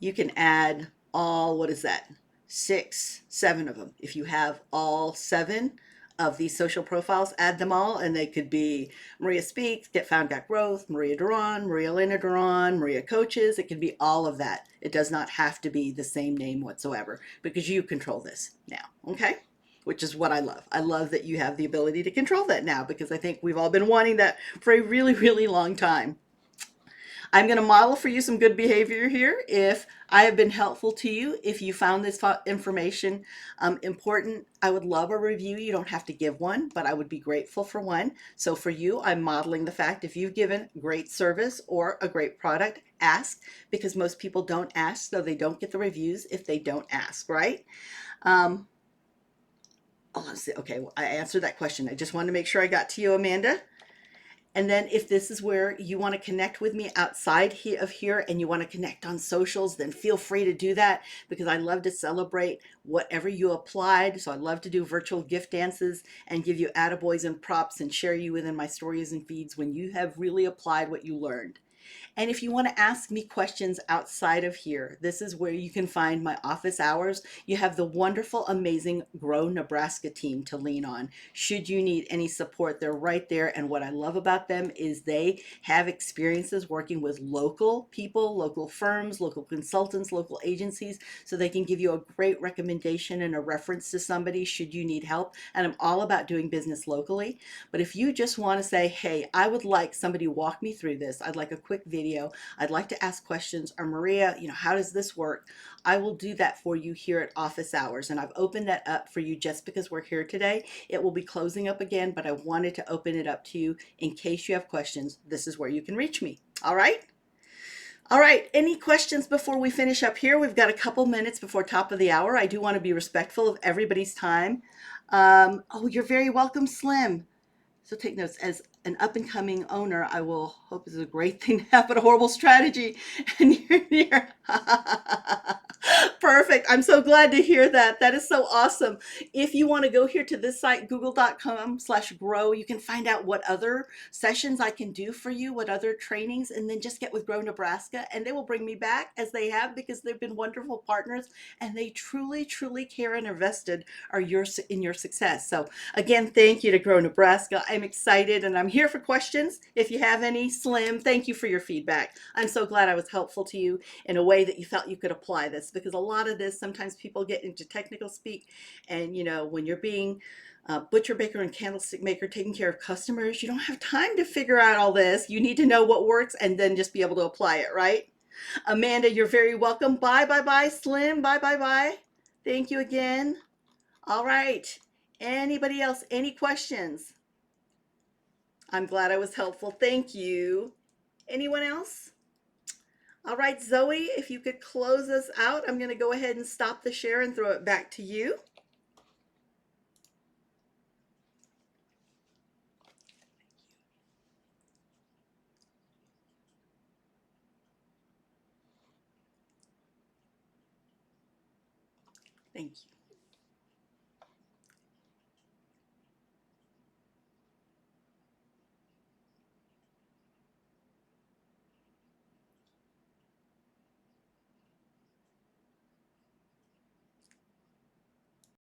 you can add all, what is that? 6, 7 of them. If you have all 7 of these social profiles, add them all, and they could be Maria Speaks, Get Found, Got Growth, Maria Duron, Maria Elena Duron, Maria Coaches. It could be all of that. It does not have to be the same name whatsoever because you control this now, okay? Which is what I love. I love that you have the ability to control that now because I think we've all been wanting that for a really, really long time. I'm going to model for you some good behavior here. If I have been helpful to you, if you found this information important, I would love a review. You don't have to give one, but I would be grateful for one. So for you, I'm modeling the fact if you've given great service or a great product, ask, because most people don't ask, so they don't get the reviews if they don't ask, right? Um, oh, let's see. Okay, well, I answered that question. I just wanted to make sure I got to you, Amanda. And then if this is where you want to connect with me outside of here and you want to connect on socials, then feel free to do that, because I love to celebrate whatever you applied. So I love to do virtual gift dances and give you attaboys and props and share you within my stories and feeds when you have really applied what you learned. And if you want to ask me questions outside of here, this is where you can find my office hours. You have the wonderful, amazing Grow Nebraska team to lean on. Should you need any support, they're right there. And what I love about them is they have experiences working with local people, local firms, local consultants, local agencies, so they can give you a great recommendation and a reference to somebody should you need help. And I'm all about doing business locally. But if you just want to say, hey, I would like somebody to walk me through this, I'd like a quick video, I'd like to ask questions, or Maria, how does this work? I will do that for you here at office hours. And I've opened that up for you just because we're here today. It will be closing up again, but I wanted to open it up to you in case you have questions. This is where you can reach me. All right? All right, any questions before we finish up here? We've got a couple minutes before top of the hour. I do want to be respectful of everybody's time. Oh, you're very welcome, Slim. So take notes. As an up and coming owner, I will hope this is a great thing to have, but a horrible strategy. And you're perfect. I'm so glad to hear that. That is so awesome. If you want to go here to this site, google.com/grow, you can find out what other sessions I can do for you, what other trainings, and then just get with Grow Nebraska. And they will bring me back, as they have, because they've been wonderful partners and they truly, truly care and are vested in your success. So again, thank you to Grow Nebraska. I'm excited and I'm here for questions. If you have any, Slim, thank you for your feedback. I'm so glad I was helpful to you in a way that you felt you could apply this, because a lot of this, sometimes people get into technical speak, and when you're being butcher, baker, and candlestick maker, taking care of customers, you don't have time to figure out all this. You need to know what works and then just be able to apply it, right? Amanda, you're very welcome. Bye, bye, bye, Slim. Bye, bye, bye. Thank you again. All right. Anybody else? Any questions? I'm glad I was helpful. Thank you. Anyone else? All right, Zoe, if you could close us out, I'm going to go ahead and stop the share and throw it back to you. Thank you.